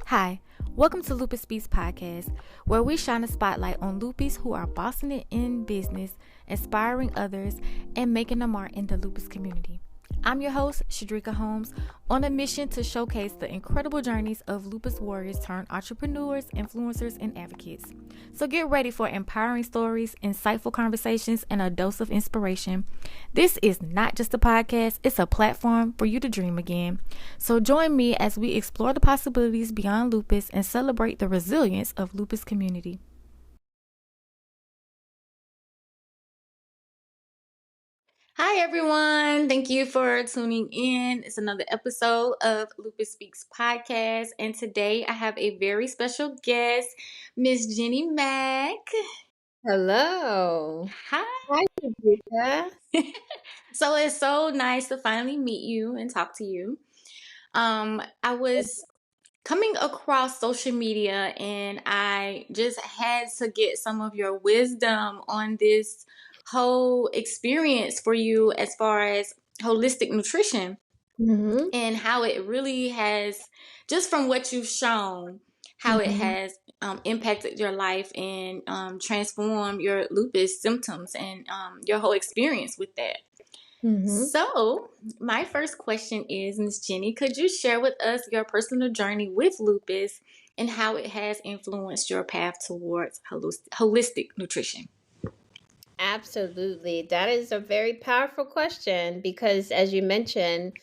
Hi, welcome to Lupus Speaks Podcast, where we shine a spotlight on lupus who are bossing it in business, inspiring others, and making a mark in the lupus community. I'm your host, Shedrica Holmes, on a mission to showcase the incredible journeys of lupus warriors turned entrepreneurs, influencers, and advocates. So get ready for empowering stories, insightful conversations, and a dose of inspiration. This is not just a podcast, it's a platform for you to dream again. So join me as we explore the possibilities beyond lupus and celebrate the resilience of lupus community. Hi, everyone. Thank you for tuning in. It's another episode of Lupus Speaks Podcast. And today I have a very special guest, Miss Genny Mack. Hello. Hi. Hi, Shedrica. So it's so nice to finally meet you and talk to you. I was coming across social media and I just had to get some of your wisdom on this whole experience for you as far as holistic nutrition Mm-hmm. and how it really has, just from what you've shown, how it has impacted your life and transformed your lupus symptoms and your whole experience with that. Mm-hmm. So, my first question is, Ms. Genny, could you share with us your personal journey with lupus and how it has influenced your path towards holistic nutrition? Absolutely. That is a very powerful question because, as you mentioned,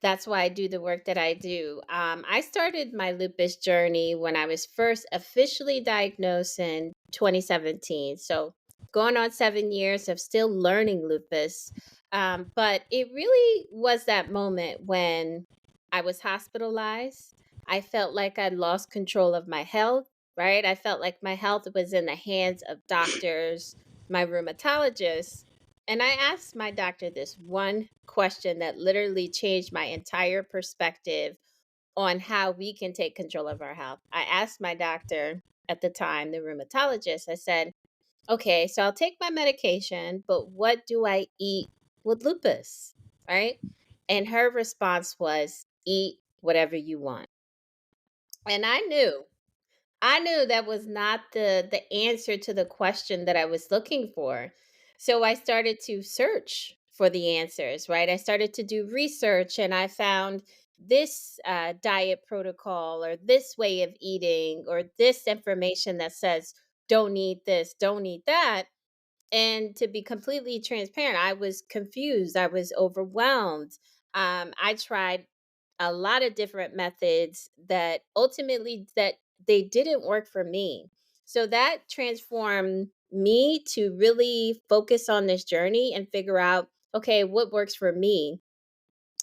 that's why I do the work that I do. I started my lupus journey when I was first officially diagnosed in 2017. So, going on 7 years of still learning lupus. But it really was that moment when I was hospitalized. I felt like I'd lost control of my health, right? I felt like my health was in the hands of doctors, my rheumatologist. And I asked my doctor this one question that literally changed my entire perspective on how we can take control of our health. I asked my doctor at the time, the rheumatologist, I said, okay, so I'll take my medication, but what do I eat with lupus? Right? And her response was, eat whatever you want. And I knew that was not the answer to the question that I was looking for. So I started to search for the answers, right? I started to do research and I found this diet protocol or this way of eating or this information that says, don't eat this, don't eat that. And to be completely transparent, I was confused. I was overwhelmed. I tried a lot of different methods that ultimately that they didn't work for me. So that transformed me to really focus on this journey and figure out, okay, what works for me.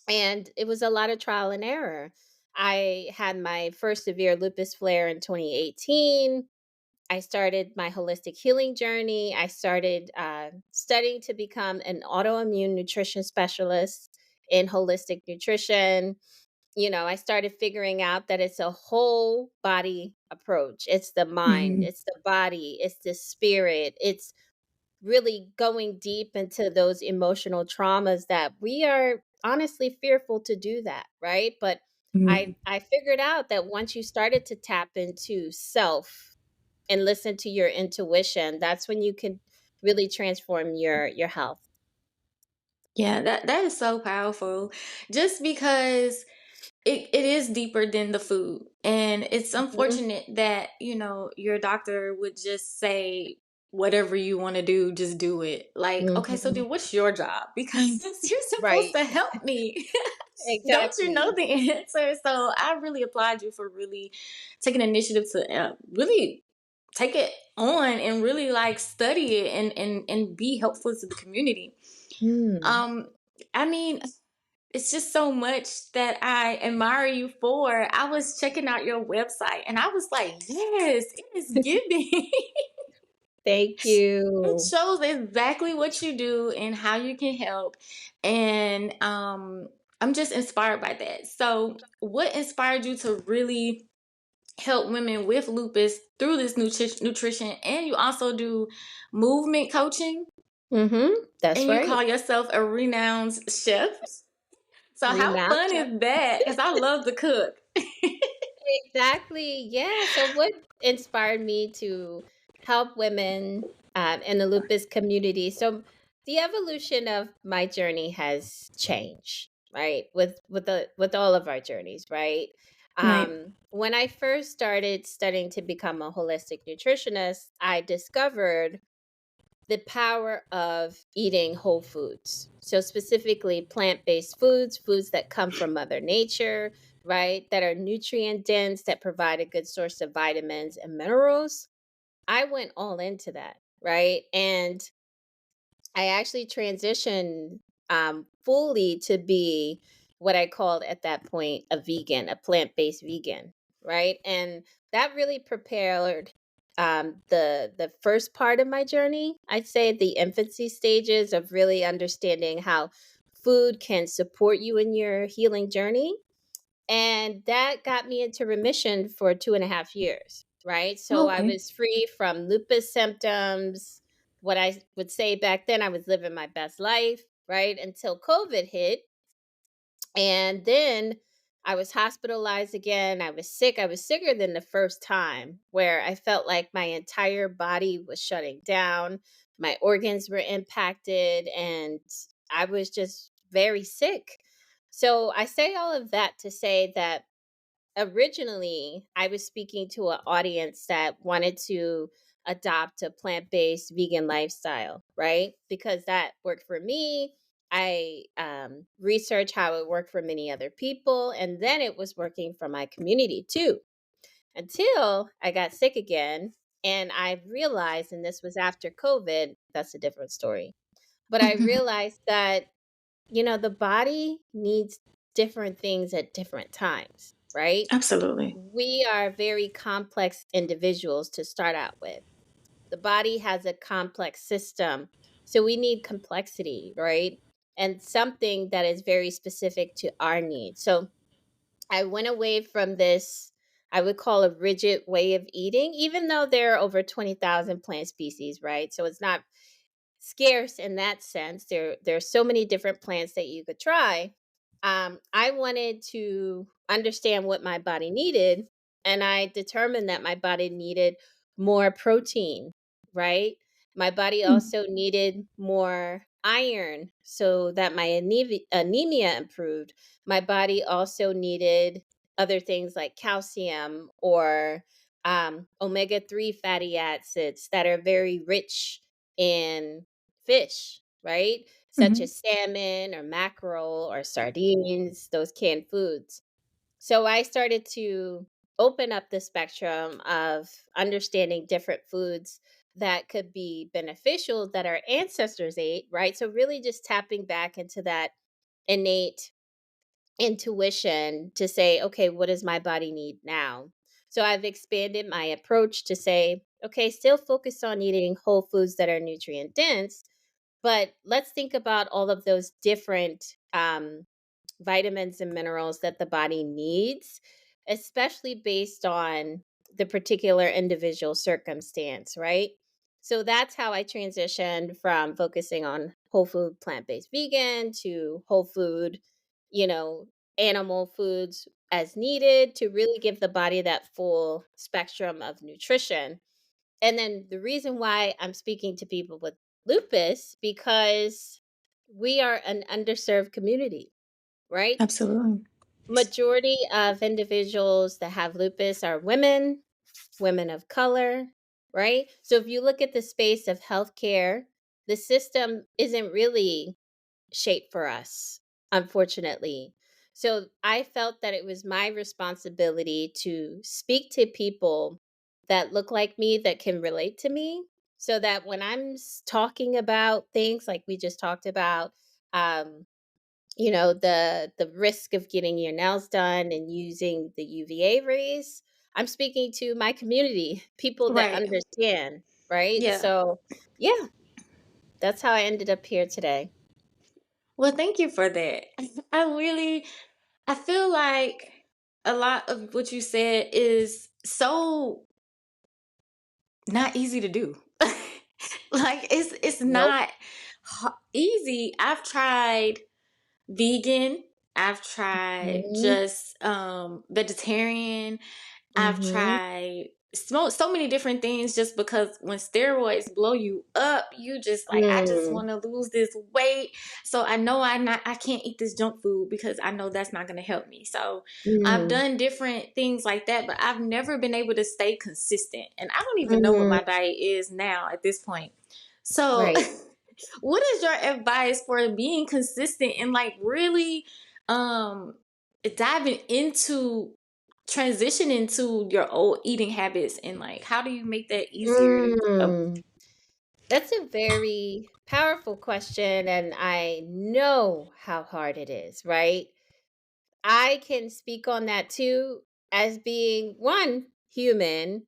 And it was a lot of trial and error. I had my first severe lupus flare in 2018. I started my holistic healing journey. I started studying to become an autoimmune nutrition specialist in holistic nutrition. I started figuring out that it's a whole body approach. It's the mind, it's the body, it's the spirit. It's really going deep into those emotional traumas that we are honestly fearful to do that, right? But I figured out that once you started to tap into self and listen to your intuition, that's when you can really transform your health. Yeah, that is so powerful. Just because it is deeper than the food. And it's Mhm. unfortunate that, your doctor would just say, whatever you want to do, just do it. Like, okay, so Mhm. then what's your job? Because you're supposed Right. to help me. Don't you know Exactly. the answer? So I really applaud you for really taking initiative to really take it on and really like study it and be helpful to the community. Mm. Um, I mean, it's just so much that I admire you for. I was checking out your website and I was like, yes, it is giving. Thank It you. shows exactly what you do and how you can help. And I'm just inspired by that. So, what inspired you to really help women with lupus through this nutrition? And you also do movement coaching That's and you right. call yourself a renowned chef. So how Renowned fun chef. is that? Because I love to cook. Exactly. Yeah. So, what inspired me to help women in the lupus community? So, the evolution of my journey has changed, right? With all of our journeys, right? Right. When I first started studying to become a holistic nutritionist, I discovered the power of eating whole foods. So, specifically, plant based foods, foods that come from Mother Nature, right? That are nutrient dense, that provide a good source of vitamins and minerals. I went all into that, right? And I actually transitioned fully to be what I called at that point a vegan, a plant based vegan, right? And that really prepared the first part of my journey. I'd say the infancy stages of really understanding how food can support you in your healing journey, and that got me into remission for 2.5 years, right? So I Okay. was free from lupus symptoms. What I would say back then, I was living my best life, right? Until COVID hit. And then I was hospitalized again. I was sick. I was sicker than the first time, where I felt like my entire body was shutting down. My organs were impacted, and I was just very sick. So I say all of that to say that originally I was speaking to an audience that wanted to adopt a plant-based vegan lifestyle, right? Because that worked for me. I researched how it worked for many other people, and then it was working for my community too, until I got sick again. And I realized, and this was after COVID, that's a different story, but I realized that, the body needs different things at different times, right? Absolutely. We are very complex individuals to start out with. The body has a complex system. So we need complexity, right? And something that is very specific to our needs. So I went away from this, I would call a rigid way of eating, even though there are over 20,000 plant species, right? So it's not scarce in that sense. There's so many different plants that you could try. I wanted to understand what my body needed, and I determined that my body needed more protein, right? My body Mm. also needed more iron so that my anemia improved. My body also needed other things like calcium or omega 3 fatty acids that are very rich in fish, right? Such Mhm. as salmon or mackerel or sardines, those canned foods. So I started to open up the spectrum of understanding different foods that could be beneficial that our ancestors ate, right? So really just tapping back into that innate intuition to say, okay, what does my body need now? So I've expanded my approach to say, okay, still focus on eating whole foods that are nutrient dense, but let's think about all of those different vitamins and minerals that the body needs, especially based on the particular individual circumstance, right? So that's how I transitioned from focusing on whole food, plant based vegan to whole food, you know, animal foods as needed to really give the body that full spectrum of nutrition. And then the reason why I'm speaking to people with lupus, because we are an underserved community, right? Absolutely. Majority of individuals that have lupus are women, women of color, right? So if you look at the space of healthcare, the system isn't really shape for us, unfortunately. So I felt that it was my responsibility to speak to people that look like me, that can relate to me, so that when I'm talking about things like we just talked about, um, the risk of getting your nails done and using the UVA rays, I'm speaking to my community, people that Right. understand, right? Yeah. So, yeah, that's how I ended up here today. Well, thank you for that. I feel like a lot of what you said is so not easy to do. Like it's Nope. not easy. I've tried vegan. I've tried Mhm. just vegetarian, I've Mhm. tried so many different things just because when steroids blow you up, you just like, I just Mm. want to lose this weight. So I know I can't eat this junk food because I know that's not going to help me. So I've Mm. done different things like that, but I've never been able to stay consistent. And I don't even know what Mm. my diet is now at this point. So Right. what is your advice for being consistent and like really um diving into transitioning to your old eating habits, and like how do you make that easier Mm. That's a very powerful question, and I know how hard it is, right? I can speak on that too, as being one human,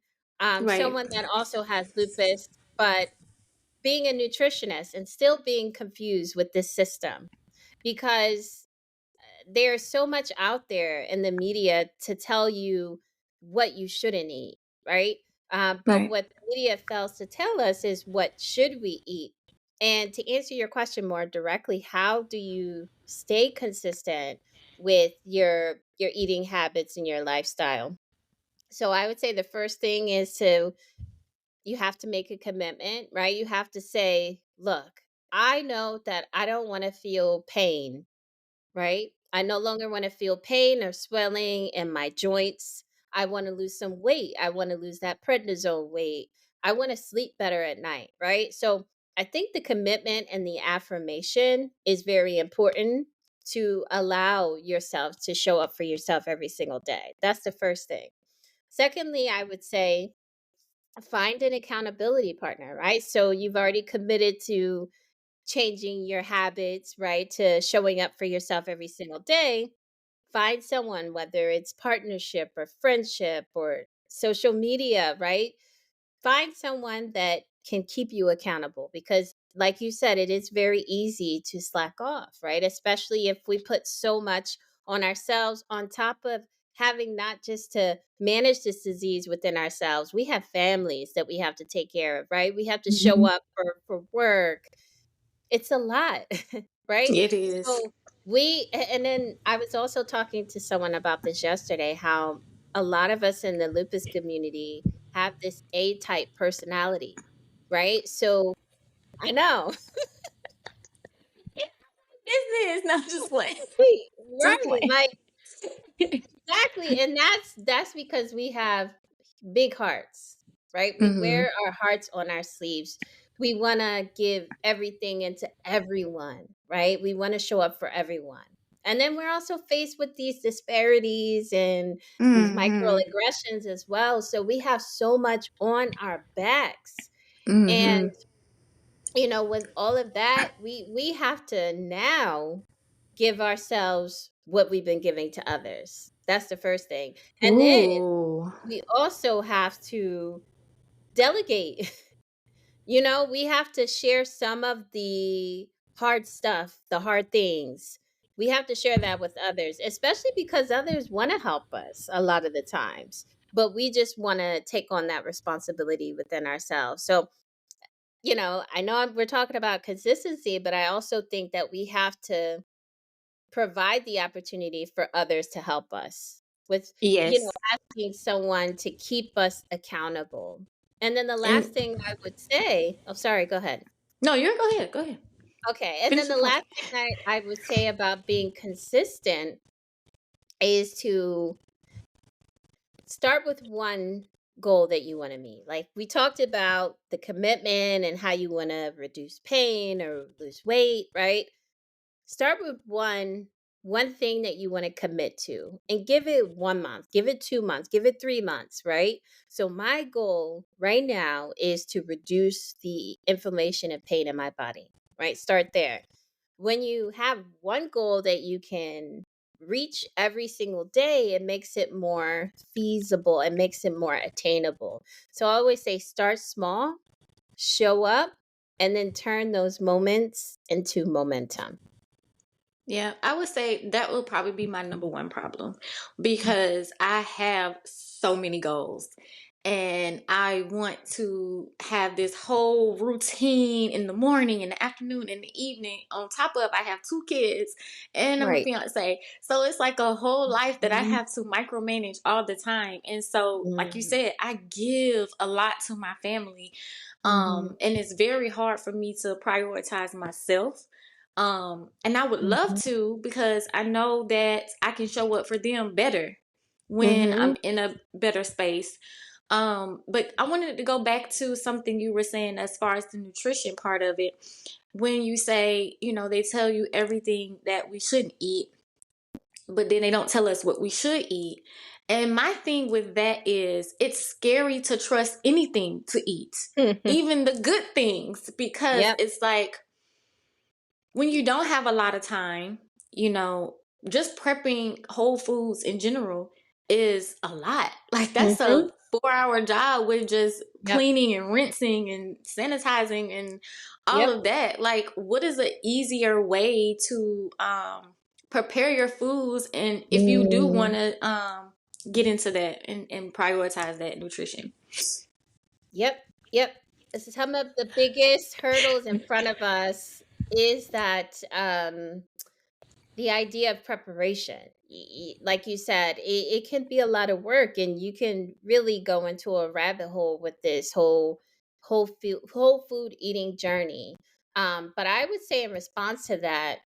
right? someone that also has lupus, but being a nutritionist and still being confused with this system because there's so much out there in the media to tell you what you shouldn't eat, right? But Right. what the media fails to tell us is what should we eat. And to answer your question more directly, how do you stay consistent with your eating habits and your lifestyle? So I would say the first thing is to you have to make a commitment, right? You have to say, look, I know that I don't want to feel pain, right? I no longer want to feel pain or swelling in my joints. I want to lose some weight. I want to lose that prednisone weight. I want to sleep better at night, right? So I think the commitment and the affirmation is very important to allow yourself to show up for yourself every single day. That's the first thing. Secondly, I would say find an accountability partner, right? So you've already committed to changing your habits, right? To showing up for yourself every single day. Find someone, whether it's partnership or friendship or social media, right? Find someone that can keep you accountable because, like you said, it is very easy to slack off, right? Especially if we put so much on ourselves on top of having not just to manage this disease within ourselves, we have families that we have to take care of, right? We have to show Mhm. up for work. It's a lot, right? It is. So and then I was also talking to someone about this yesterday, how a lot of us in the lupus community have this A type personality, right? So I know. Business, not just playing. Just Right. playing. Like exactly. And that's because we have big hearts, right? We Hmm. wear our hearts on our sleeves. We want to give everything into everyone, right? We want to show up for everyone. And then we're also faced with these disparities and these Hmm. microaggressions as well. So we have so much on our backs. And Hmm. with all of that, we have to now give ourselves what we've been giving to others. That's the first thing. And then Ooh. we also have to delegate. We have to share some of the hard stuff, the hard things. We have to share that with others, especially because others want to help us a lot of the times, but we just want to take on that responsibility within ourselves. So, I know we're talking about consistency, but I also think that we have to provide the opportunity for others to help us with, Yes. asking someone to keep us accountable. And then the last And thing I would say, oh, sorry, go ahead. no, you're go ahead. Go ahead. Okay. And then Finish the your point. last thing I would say about being consistent is to start with one goal that you want to meet. Like we talked about the commitment and how you want to reduce pain or lose weight, right? Start with one thing that you want to commit to and give it 1 month, give it 2 months, give it 3 months, right? So my goal right now is to reduce the inflammation and pain in my body, right? Start there. When you have one goal that you can reach every single day, it makes it more feasible, it makes it more attainable. So I always say start small, show up, and then turn those moments into momentum. Yeah, I would say that will probably be my number one problem because I have so many goals. and I want to have this whole routine in the morning, in the afternoon, in the evening. On top of, I have 2 kids and I'm a Right. fiance. So it's like a whole life that I Mhm. have to micromanage all the time. And so, like you Mhm. said, I give a lot to my family. Mhm. And it's very hard for me to prioritize myself. And I would love Mhm. to, because I know that I can show up for them better when Mhm. I'm in a better space. But I wanted to go back to something you were saying as far as the nutrition part of it. When you say, they tell you everything that we shouldn't eat, but then they don't tell us what we should eat. And my thing with that is, it's scary to trust anything to eat, even the good things, because Yep. it's like, when you don't have a lot of time, you know, just prepping whole foods in general is a lot. Like, that's a Mhm. 4-hour job with just Yep. cleaning and rinsing and sanitizing and all Yep. of that. Like, what is an easier way to prepare your foods? And if you do want Mm. to get into that and prioritize that nutrition. Yep. Yep. Some of the biggest hurdles in front of us is that the idea of preparation. Like you said, it can be a lot of work, and you can really go into a rabbit hole with this whole food eating journey. But I would say, in response to that,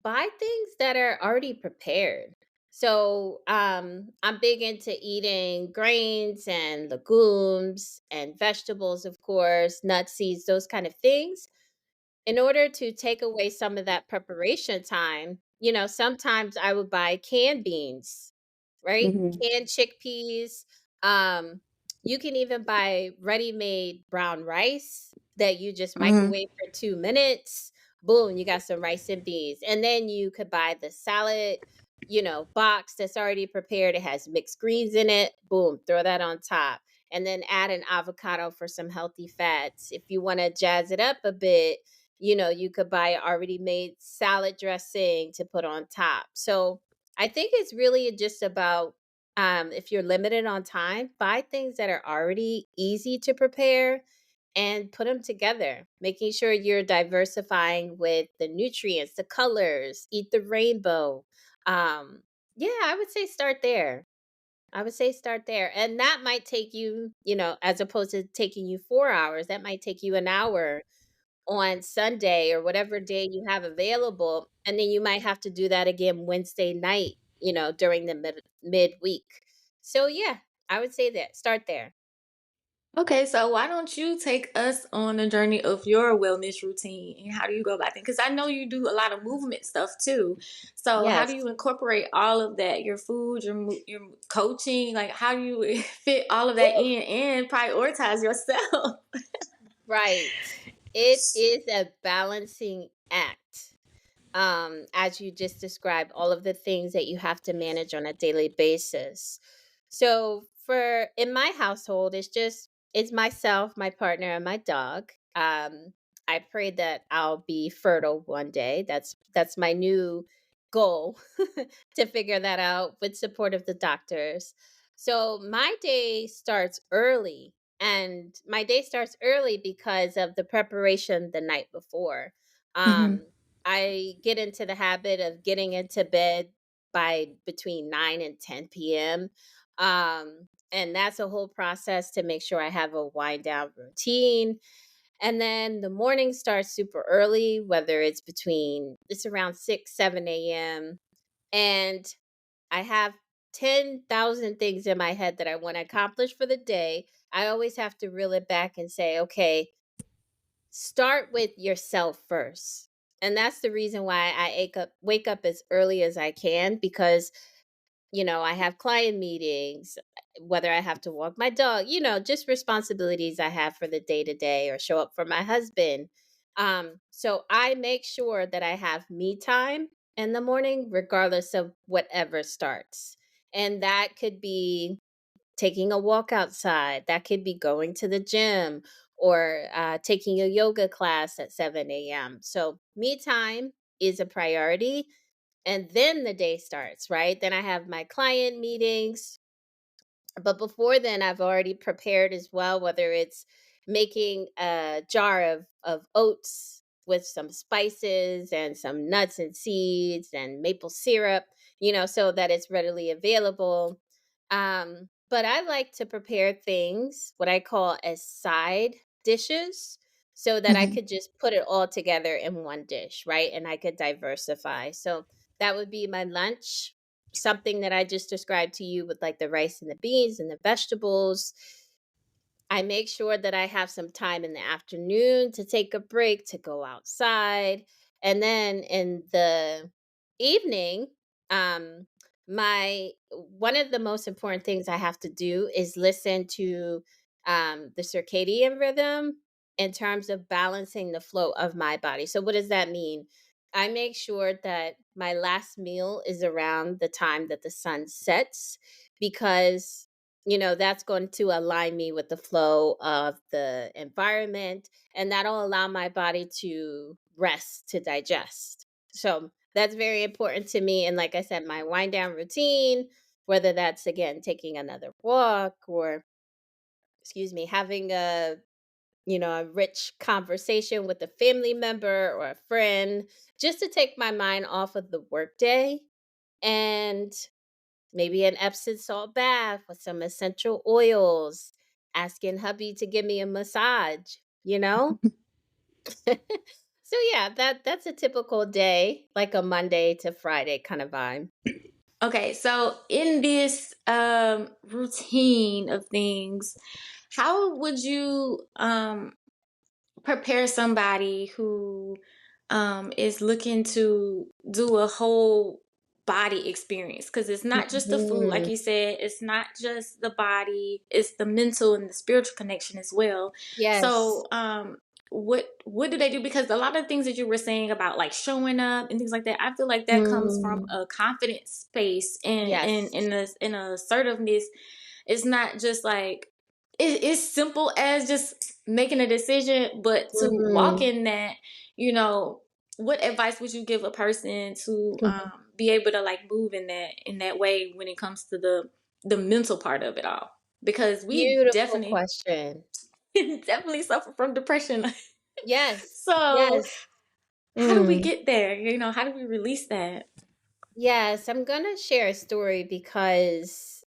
buy things that are already prepared. So I'm big into eating grains and legumes and vegetables, of course, nuts, seeds, those kind of things, in order to take away some of that preparation time. Sometimes I would buy canned beans, right? Hmm. Canned chickpeas. Um, you can even buy ready-made brown rice that you just Hmm. microwave for 2 minutes. Boom, you got some rice and beans. And then you could buy the salad, box that's already prepared. It has mixed greens in it. Boom, throw that on top. And then add an avocado for some healthy fats. If you want to jazz it up a bit, you could buy already made salad dressing to put on top. So I think it's really just about, if you're limited on time, buy things that are already easy to prepare and put them together, making sure you're diversifying with the nutrients, the colors, eat the rainbow. Um, yeah, I would say start there. I would say start there. And that might take you, as opposed to taking you 4 hours, that might take you an hour on Sunday or whatever day you have available, and then you might have to do that again Wednesday night, during the midweek. So yeah, I would say that start there. Okay, so why don't you take us on a journey of your wellness routine, and how do you go about it? Because I know you do a lot of movement stuff too. So how do Yes. you incorporate all of that? Your food, your coaching, like how do you fit all of that Woo! in and prioritize yourself? Right. It is a balancing act. As you just described, all of the things that you have to manage on a daily basis. So for in my household, it's myself, my partner, and my dog. I pray that I'll be fertile one day. That's my new goal, to figure that out with support of the doctors. So my day starts early, and my day starts early because of the preparation the night before. Hmm. Um, I get into the habit of getting into bed by between 9 and 10 p.m. And that's a whole process to make sure I have a wind down routine. And then the morning starts super early, whether it's around 6, 7 a.m. And I have 10,000 things in my head that I want to accomplish for the day. I always have to reel it back and say, okay, start with yourself first. And that's the reason why I wake up as early as I can, because I have client meetings, whether I have to walk my dog, just responsibilities I have for the day to day, or show up for my husband. So I make sure that I have me time in the morning, regardless of whatever starts. And that could be taking a walk outside. That could be going to the gym, or taking a yoga class at 7 a.m. So, me time is a priority. And then the day starts, right? Then I have my client meetings. But before then, I've already prepared as well, whether it's making a jar of oats with some spices and some nuts and seeds and maple syrup, so that it's readily available. But I like to prepare things, what I call as side dishes, so that I Mhm. could just put it all together in one dish, right? And I could diversify. So that would be my lunch, something that I just described to you with like the rice and the beans and the vegetables. I make sure that I have some time in the afternoon to take a break, to go outside. And then in the evening, um, my one of the most important things I have to do is listen to the circadian rhythm in terms of balancing the flow of my body. So, what does that mean? I make sure that my last meal is around the time that the sun sets, because that's going to align me with the flow of the environment, and that'll allow my body to rest, to digest. So that's very important to me. And like I said, my wind down routine, whether that's again taking another walk, or excuse me, having a rich conversation with a family member or a friend, just to take my mind off of the workday, and maybe an Epsom salt bath with some essential oils, asking hubby to give me a massage. So yeah, that's a typical day, like a Monday to Friday kind of vibe. Okay, so in this routine of things, how would you prepare somebody who is looking to do a whole body experience? Because it's not just the food, like Mhm. you said, it's not just the body, it's the mental and the spiritual connection as well. Yes. So what do they do? Because a lot of things that you were saying about like showing up and things like that, I feel like that comes from Mm. a confidence space and Yes. in a assertiveness. It's not just like it's simple as just making a decision, but to walk Mhm. in that, what advice would you give a person to Mhm. be able to like move in that way when it comes to the mental part of it all? Because we Beautiful definitely question. definitely suffer from depression. Yes. So Yes. how do we Mm. get there? How do we release that? Yes, I'm gonna share a story because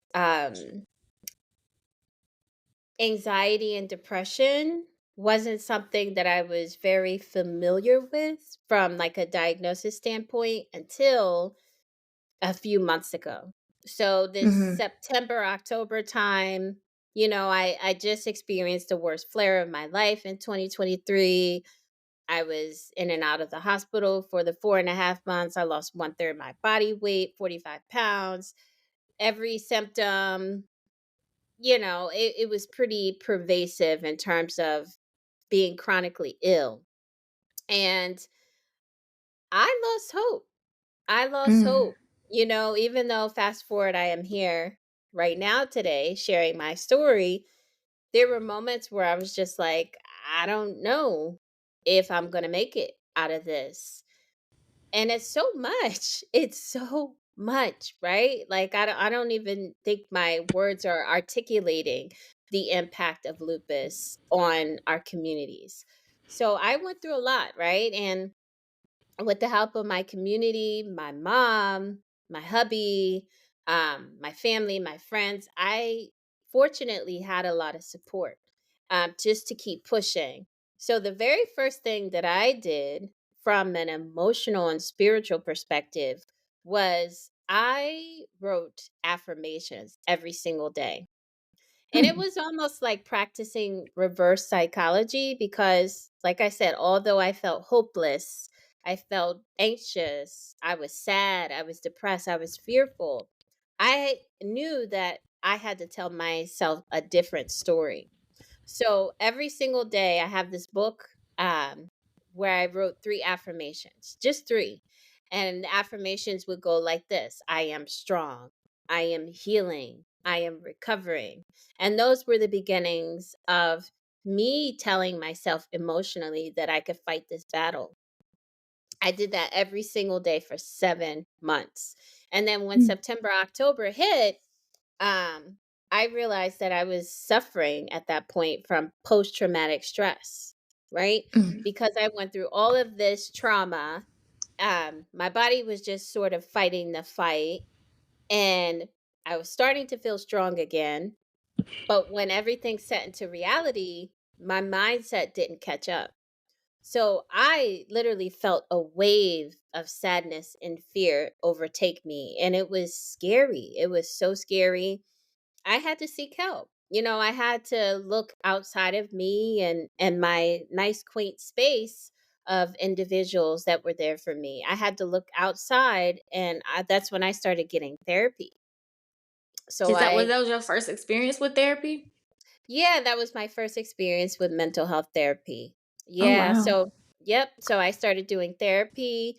anxiety and depression wasn't something that I was very familiar with from like a diagnosis standpoint until a few months ago. So this Mm-hmm. September, October time, I just experienced the worst flare of my life in 2023. I was in and out of the hospital for the 4.5 months. I lost 1/3 of my body weight, 45 pounds, every symptom. It was pretty pervasive in terms of being chronically ill. And I lost hope. I lost Mm. hope. Even though fast forward, I am here right now today sharing my story, there were moments where I was just like, I don't know if I'm going to make it out of this. And it's so much. It's so much, right? Like I don't even think my words are articulating the impact of lupus on our communities. So I went through a lot, right? And with the help of my community, my mom, my hubby, my family, my friends, I fortunately had a lot of support, just to keep pushing. So, the very first thing that I did from an emotional and spiritual perspective was I wrote affirmations every single day. And it was almost like practicing reverse psychology because, like I said, although I felt hopeless, I felt anxious, I was sad, I was depressed, I was fearful. I knew that I had to tell myself a different story. So every single day, I have this book, where I wrote 3 affirmations, just three. And the affirmations would go like this: I am strong, I am healing, I am recovering. And those were the beginnings of me telling myself emotionally that I could fight this battle. I did that every single day for 7 months. And then when September, October hit, um, I realized that I was suffering at that point from post-traumatic stress, right? Mm. Because I went through all of this trauma. My body was just sort of fighting the fight, and I was starting to feel strong again. But when everything set into reality, my mindset didn't catch up. So I literally felt a wave of sadness and fear overtake me. And it was scary. It was so scary. I had to seek help. I had to look outside of me and my nice quaint space of individuals that were there for me. I had to look outside, and that's when I started getting therapy. So That was your first experience with therapy? yeah, that was my first experience with mental health therapy. Oh Yeah, wow. so yep, so I started doing therapy.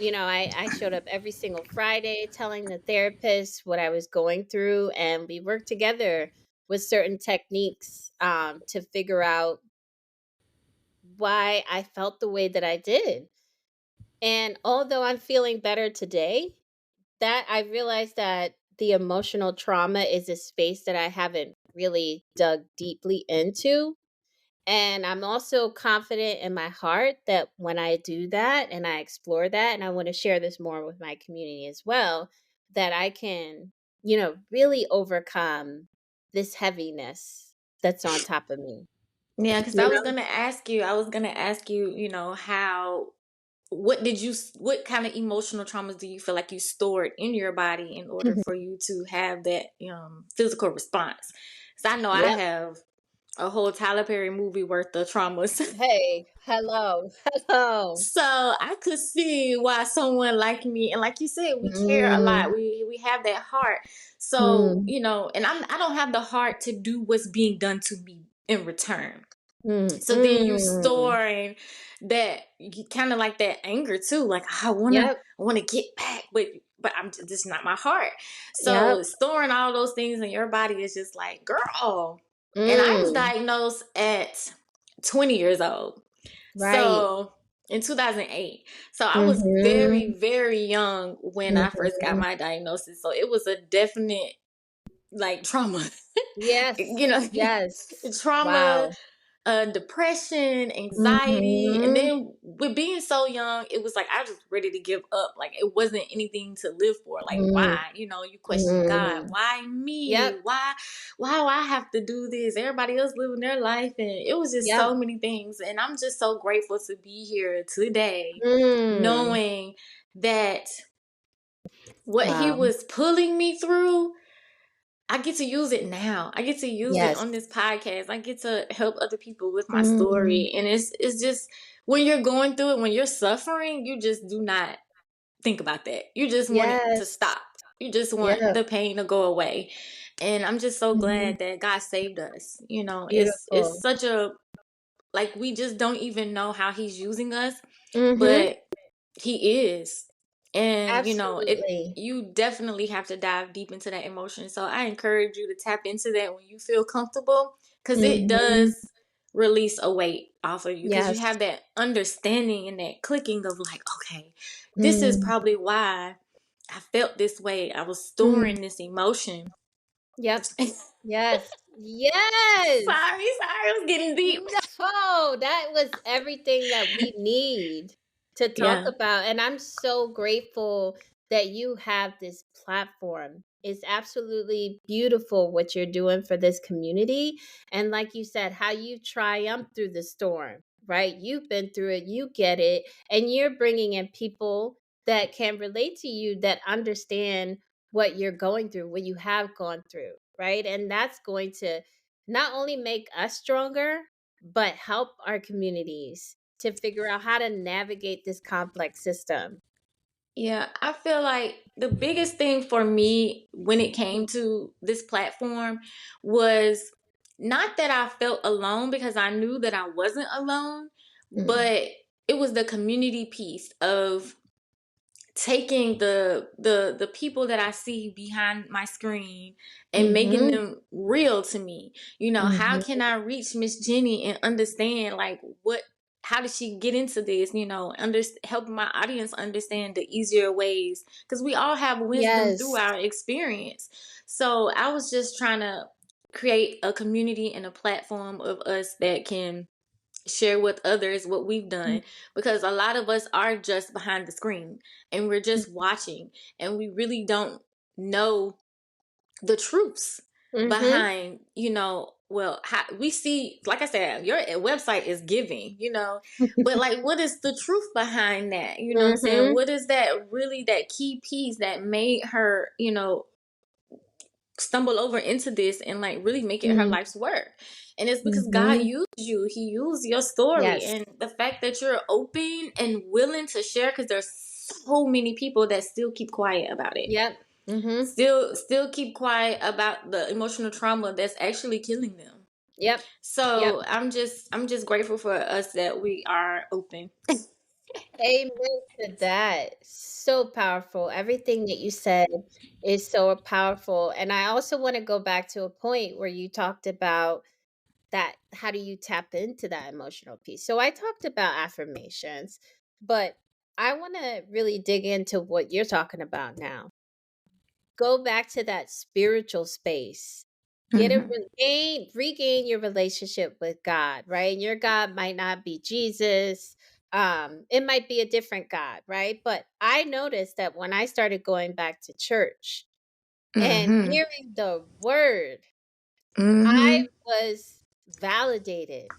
I showed up every single Friday telling the therapist what I was going through, and we worked together with certain techniques to figure out why I felt the way that I did. And although I'm feeling better today, that I realized that the emotional trauma is a space that I haven't really dug deeply into. And I'm also confident in my heart that when I do that and I explore that, and I want to share this more with my community as well, that I can, really overcome this heaviness that's on top of me. Yeah, because You I was gonna ask you, how, what kind of emotional traumas do you feel like you stored in your body in order know? for you to have that physical response? Because I know I Yep. have a whole Tyler Perry movie worth of traumas. Hey, hello. Hello. So I could see why someone like me, and like you said, we care a lot. Mm, We have that heart. So, mm, and I don't have the heart to do what's being done to me in return. mm, So then you mm. storing that, kind of like that anger too. Like I wanna Yep. I wanna get back, but I'm just not my heart. So Yep. storing all those things in your body is just like, girl. And I was Mm. diagnosed at 20 years old. Right. So in 2008. So I was Mm-hmm. very, very young when I first got Mm-hmm. my diagnosis. So it was a definite like trauma. Yes. you know, Yes. trauma, Wow. depression, anxiety. And Mm-hmm. then with being so young, it was like I was ready to give up. Like it wasn't anything to live for. Like why? You question God. Mm-hmm. Why me? Yep. Why do I have to do this? Everybody else living their life. And it was just Yep. so many things. And I'm just so grateful to be here today, Mm. knowing that what he Wow. was pulling me through, I get to use it now. I get to use it Yes. on this podcast. I get to help other people with my Mm. story. And it's just when you're going through it, when you're suffering, you just do not think about that. You just want it to Yes. stop. You just want Yep. the pain to go away. And I'm just so Mhm. glad that God saved us. It's Beautiful. such a, like, we just don't even know how he's using us, Mm-hmm. but he is. And it Absolutely. you definitely have to dive deep into that emotion. So I encourage you to tap into that when you feel comfortable, because it Mm-hmm. does release a weight off of you, because you Yes. have that understanding and that clicking of like, okay, this is Mm. probably why I felt this way. I was Mm. storing this emotion. Yep. sorry, Yes. Yes. I was getting deep. No, that was everything that we need to talk Yeah. about. And I'm so grateful that you have this platform. It's absolutely beautiful what you're doing for this community. And like you said, how you triumphed through the storm, right? You've been through it, you get it, and you're bringing in people that can relate to you, that understand what you're going through, what you have gone through, right? And that's going to not only make us stronger, but help our communities to figure out how to navigate this complex system. Yeah, I feel like the biggest thing for me when it came to this platform was not that I felt alone, because I knew that I wasn't alone, Mm. but it was the community piece of taking the people that I see behind my screen and making Mhm. them real to me. How Mhm. can I reach Miss Genny and understand, like, how did she get into this? Helping my audience understand the easier ways, because we all have wisdom through Yes. our experience. So I was just trying to create a community and a platform of us that can share with others what we've done, because a lot of us are just behind the screen and we're just watching, and we really don't know the truths Mm-hmm. behind, well, how we see, like I said, your website is giving, but like, what is the truth behind that? You know what I'm saying? Mm-hmm. What is that really, that key piece that made her, stumble over into this and like really make it her life's work? And it's because God Mm-hmm. used you. He used your story, Yes. and the fact that you're open and willing to share, because there's so many people that still keep quiet about it, Yep. Mm-hmm. still keep quiet about the emotional trauma that's actually killing them. Yep. Yep. So I'm just grateful for us that we are open. Amen to that. So powerful. Everything that you said is so powerful. And I also want to go back to a point where you talked about that. How do you tap into that emotional piece? So I talked about affirmations, but I want to really dig into what you're talking about now. Go back to that spiritual space. Get a Mm-hmm. regain your relationship with God, right? And your God might not be Jesus. It might be a different God, right? But I noticed that when I started going back to church and Mm-hmm. hearing the word, I Mm-hmm. was validated.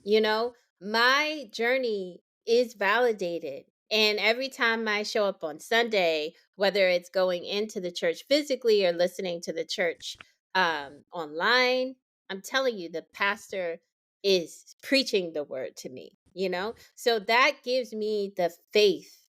You know, my journey is validated. And every time I show up on Sunday, whether it's going into the church physically or listening to the church online, I'm telling you, the pastor is preaching the word to me. So that gives me the faith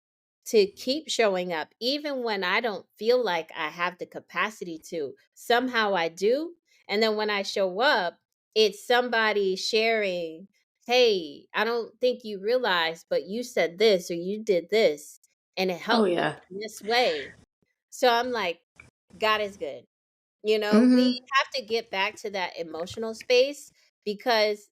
to keep showing up, even when I don't feel like I have the capacity to. Somehow I do. And then when I show up, it's somebody sharing, hey, I don't think you realized, but you said this or you did this, and it Oh helped me yeah. in this way. So I'm like, God is good. We Mm-hmm. have to get back to that emotional space because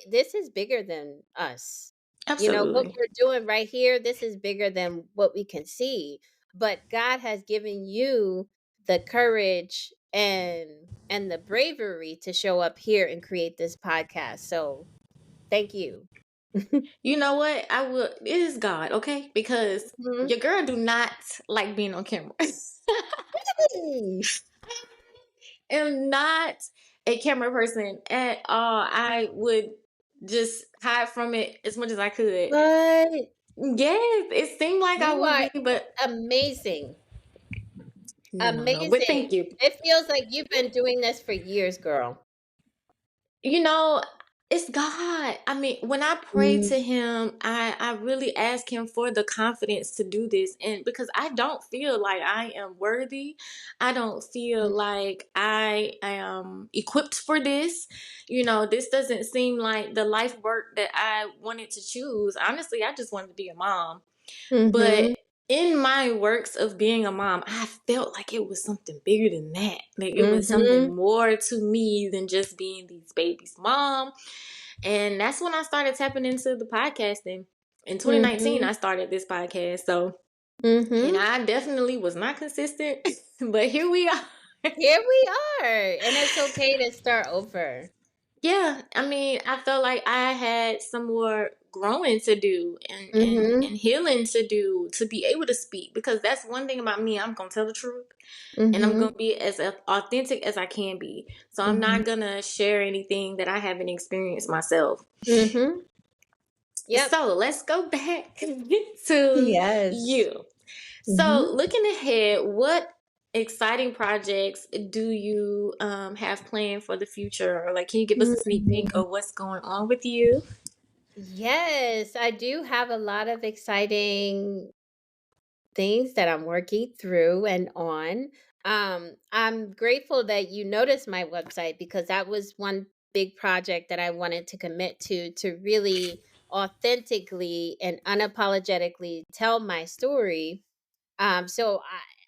this is bigger than us. What Absolutely. we're doing right here, this is bigger than what we can see. But God has given you the courage and the bravery to show up here and create this podcast. So thank you. You know what? I will. It is God, okay? Because Mhm. your girl do not like being on camera. Hey. Am not a camera person at all. I would just hide from it as much as I could. But Yes, it seemed like I you would are be, but amazing. no, no, no. But Amazing. thank you. It feels like you've been doing this for years, girl. You know, it's God. I mean, when I pray Mm, to him, I really ask him for the confidence to do this. And because I don't feel like I am worthy, I don't feel like I am equipped for this. This doesn't seem like the life work that I wanted to choose. Honestly, I just wanted to be a mom. But mhm, in my works of being a mom, I felt like it was something bigger than that. Like it was mhm, something more to me than just being these babies' mom. And that's when I started tapping into the podcasting. In 2019, mhm, I started this podcast. So, and mhm. I definitely was not consistent, but here we are. Here we are, and it's okay to start over. Yeah, I mean, I felt like I had some more growing to do and Mhm, healing to do to be able to speak, because that's one thing about me. I'm gonna tell the truth, and I'm mhm, gonna be as authentic as I can be. So I'm mhm, not gonna share anything that I haven't experienced myself. mhm. Yep. So let's go back to Yes. you. So Mhm. looking ahead, what exciting projects do you have planned for the future? Or like, can you give us a sneak peek Mhm. of what's going on with you? Yes, I do have a lot of exciting things that I'm working through and on. I'm grateful that you noticed my website because that was one big project that I wanted to commit to really authentically and unapologetically tell my story. So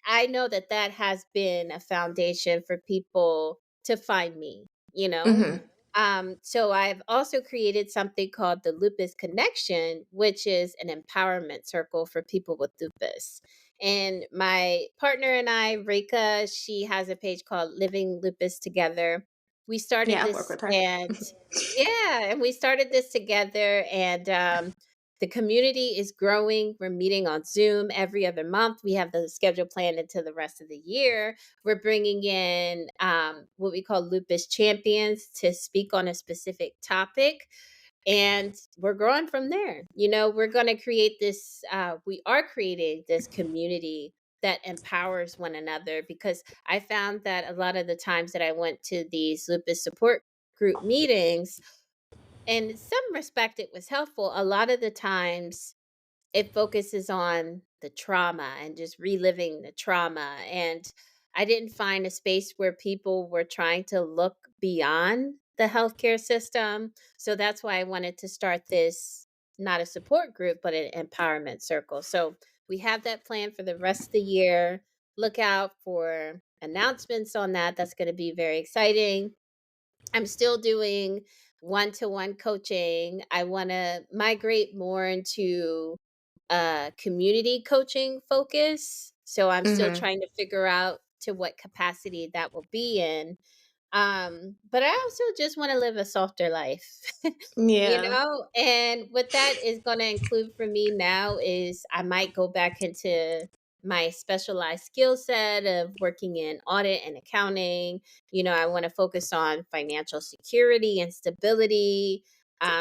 I know that that has been a foundation for people to find me, you know? Mm-hmm. So I've also created something called the Lupus Connection, which is an empowerment circle for people with lupus. And my partner and I, Rika, she has a page called Living Lupus Together. We started Yeah, I work this, with her. and yeah, and we started this together, and the community is growing. We're meeting on Zoom every other month. We have the schedule planned until the rest of the year. We're bringing in what we call lupus champions to speak on a specific topic, and we're growing from there. We're going to create this, we are creating this community that empowers one another, because I found that a lot of the times that I went to these lupus support group meetings, in some respect it was helpful, a lot of the times it focuses on the trauma and just reliving the trauma. And I didn't find a space where people were trying to look beyond the healthcare system. So that's why I wanted to start this, not a support group, but an empowerment circle. So we have that plan for the rest of the year. Look out for announcements on that. That's going to be very exciting. I'm still doing one-to-one coaching. I want to migrate more into community coaching focus. So I'm still Mm-hmm. trying to figure out to what capacity that will be in. But I also just want to live a softer life, Yeah. and what that is going to include for me now is I might go back into my specialized skill set of working in audit and accounting. I want to focus on financial security and stability.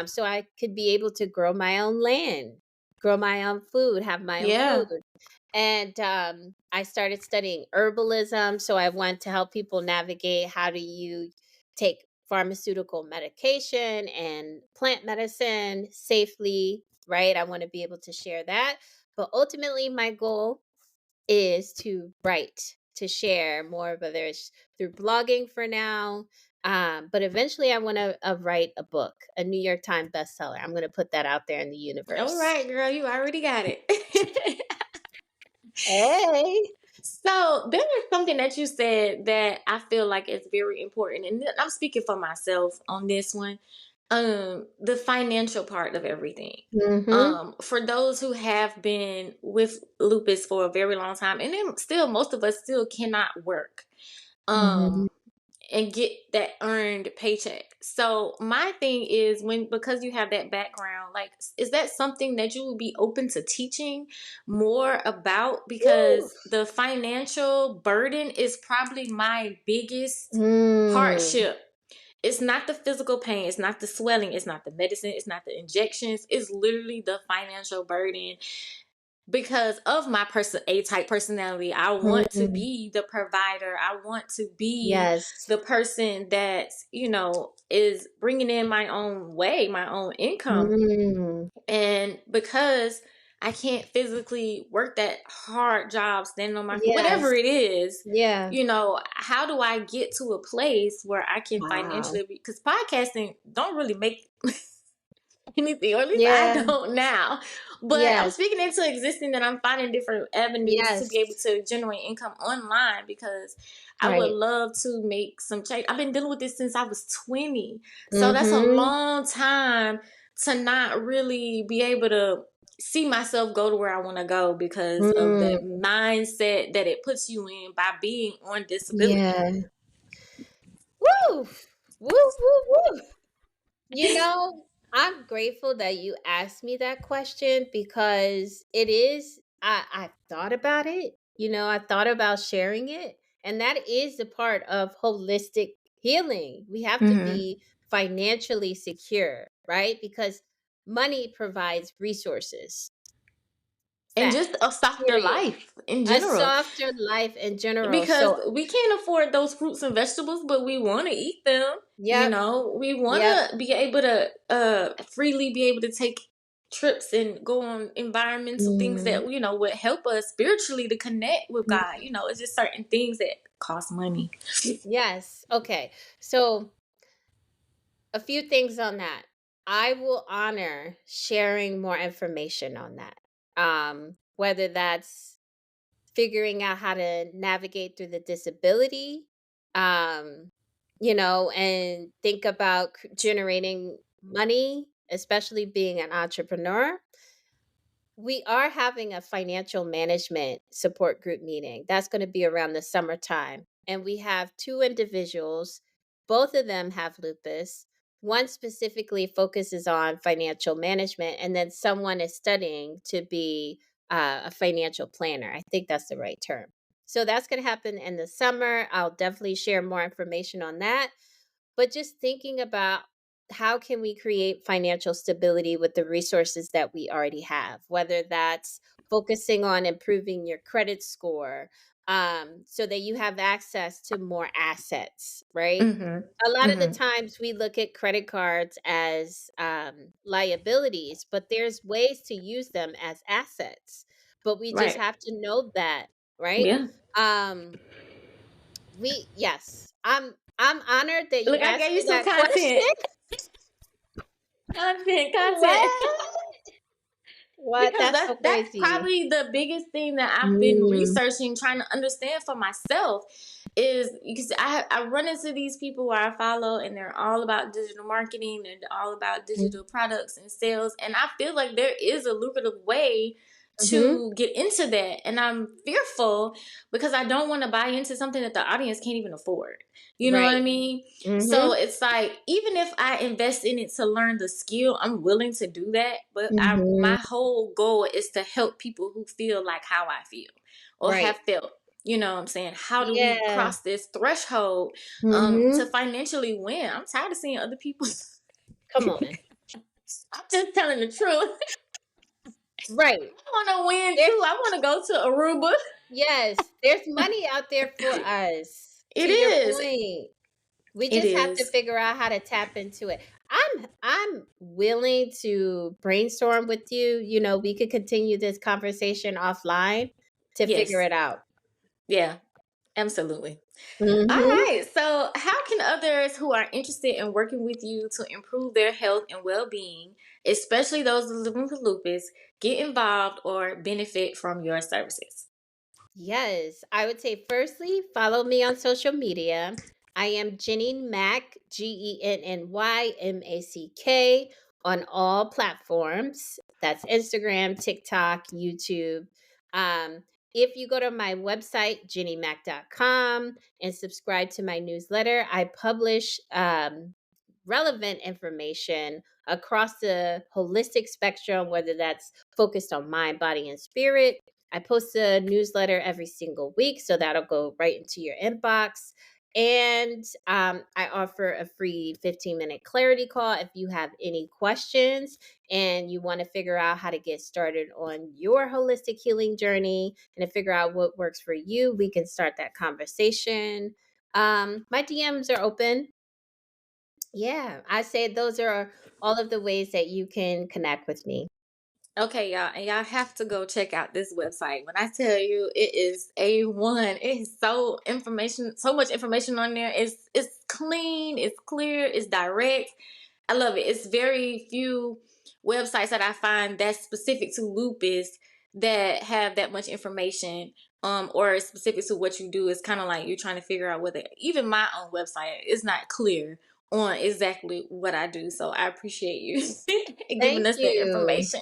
So I could be able to grow my own land, grow my own food, have my own food. Yeah. And I started studying herbalism. So I want to help people navigate how do you take pharmaceutical medication and plant medicine safely, right? I want to be able to share that. But ultimately, my goal is to write, to share more, whether it's through blogging for now. But eventually, I want to write a book, a New York Times bestseller. I'm going to put that out there in the All universe. right, girl, you already got it. Hey. So there is something that you said that I feel like is very important, and I'm speaking for myself on this one. The financial part of everything. Mm-hmm. For those who have been with lupus for a very long time, and then still most of us still cannot work. Mm-hmm. And get that earned paycheck. So my thing is, because you have that background, like, is that something that you would be open to teaching more about? Woo. Because the financial burden is probably my biggest Mm. hardship. It's not the physical pain, it's not the swelling, it's not the medicine, it's not the injections, it's literally the financial burden. Because of my A-type personality, I want to Mm. be the provider. I want to be Yes. the person that, is bringing in my own way, my own income. Mm. And because I can't physically work that hard job, standing on my feet, Yes. whatever it is, Yeah. how do I get to a place where I can Wow. financially, because podcasting don't really make anything, or at least I Yeah. don't now. But I'm Yes. speaking into existing that I'm finding different avenues to be able Yes. to generate income online, because I would Right. love to make some change. I've been dealing with this since I was 20. So that's a Mm-hmm. long time to not really be able to see myself go to where I want to go, because of Mm. the mindset that it puts you in by being on disability. Yeah. Woo! Woo, woo, woo. I'm grateful that you asked me that question, because it is, I've thought about it. I thought about sharing it. And that is a part of holistic healing. We have to Mm-hmm. be financially secure, right? Because money provides resources. And Fact. just a softer Period. life in A general. softer life in general. Because So, we can't afford those fruits and vegetables, but we want to eat them. yep. We want Yep. to be able to freely be able to take trips and go on environmental things Mm. that would help us spiritually to connect with God. It's just certain things that cost money. Yes. Okay. So, a few things on that. I will honor sharing more information on that. Whether that's figuring out how to navigate through the disability, and think about generating money, especially being an entrepreneur. we are having a financial management support group meeting. That's going to be around the summertime. And we have two individuals. Both of them have lupus. One specifically focuses on financial management, and then someone is studying to be a financial planner. I think that's the right term. So that's going to happen in the summer. I'll definitely share more information on that. But just thinking about how can we create financial stability with the resources that we already have, whether that's focusing on improving your credit score, so that you have access to more assets, right? A lot of the times we look at credit cards as liabilities, but there's ways to use them as assets. But we just Right. have to know that, right? Yeah. Um, yes, I'm honored that you Look, I asked gave you me some that question. content. Content. What? What? Because That's so that's crazy. probably the biggest thing that I've been Mm, researching, trying to understand for myself, is because I run into these people where I follow, and they're all about digital marketing and all about digital products and sales, and I feel like there is a lucrative way mm-hmm. to get into that, and I'm fearful because I don't want to buy into something that the audience can't even afford. You know what I Right. mean? So Mm-hmm. it's like, even if I invest in it to learn the skill, I'm willing to do that. But Mm-hmm. my whole goal is to help people who feel like how I feel or Right. have felt. You know what I'm saying? How do we Yeah. cross this threshold to Mm-hmm. financially win? I'm tired of seeing other people. Come on. I'm just telling the truth. Right. I want to win There's too. I want to go to Aruba. yes, there's money out there for us. It To your is. point. We It just have to is. figure out how to tap into it. I'm willing to brainstorm with you. You know, we could continue this conversation offline to figure Yes. it out. Yeah. Absolutely. All Mm-hmm. right. So, how can others who are interested in working with you to improve their health and well being, especially those living with lupus, get involved or benefit from your services? Yes, I would say firstly, follow me on social media. I am Genny Mack, GENNYMACK, on all platforms. That's Instagram, TikTok, YouTube. Um, if you go to my website, jennymack.com, and subscribe to my newsletter, I publish relevant information across the holistic spectrum, whether that's focused on mind, body, and spirit. I post a newsletter every single week, so that'll go right into your inbox. And I offer a free 15-minute clarity call if you have any questions and you want to figure out how to get started on your holistic healing journey and to figure out what works for you. We can start that conversation. My DMs are open. Yeah, I say those are all of the ways that you can connect with me. Okay, y'all, and y'all have to go check out this website. When I tell you, it is A1. It is so much information on there. It's clean, it's clear, it's direct. I love it. It's very few websites that I find that's specific to lupus that have that much information, or specific to what you do. It's kind of like you're trying to figure out whether even my own website is not clear on exactly what I do. So I appreciate you giving Thank us that you. information.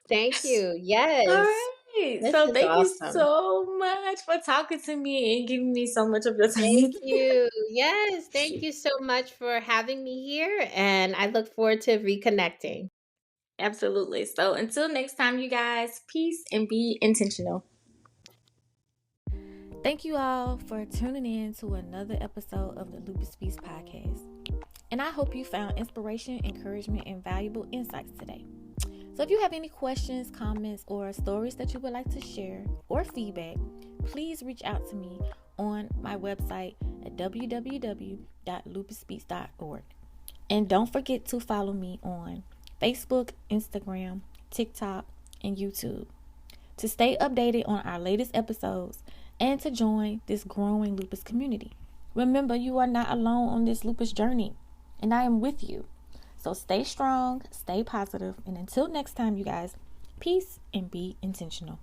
Thank you. All Yes. right. This So is thank you awesome. so much for talking to me and giving me so much of your Thank time. you. Yes. Thank you so much for having me here. And I look forward to reconnecting. Absolutely. So until next time, you guys, peace and be intentional. Thank you all for tuning in to another episode of the Lupus Speaks Podcast. And I hope you found inspiration, encouragement, and valuable insights today. So if you have any questions, comments, or stories that you would like to share or feedback, please reach out to me on my website at www.lupusspeaks.org. And don't forget to follow me on Facebook, Instagram, TikTok, and YouTube to stay updated on our latest episodes and to join this growing lupus community. Remember, you are not alone on this lupus journey, and I am with you. So stay strong, stay positive, and until next time, you guys, peace and be intentional.